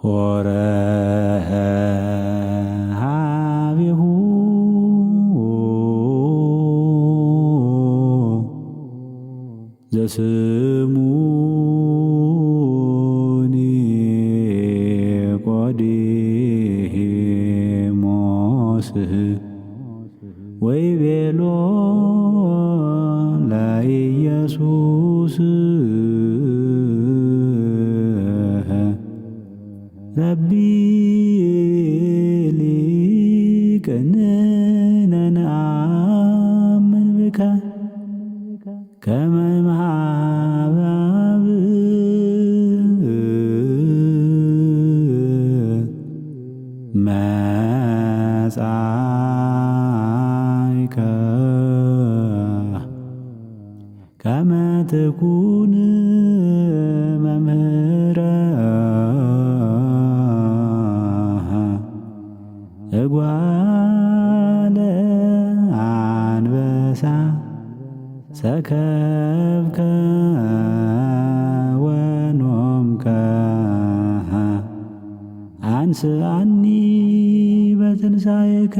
ሆረ ሀቤሁ ዘስሙ ኒቆዲሞስ ወይቤሎ ለኢየሱስ ረቢ ሊቅንነ ነአምን ብከ ከመ እምኀበ አብ መጻእከ ከመ ትኩን መምህረ እጓለ አንበሳ ሰከብከ ወኖምከ አንስአኒ በትንሣኤከ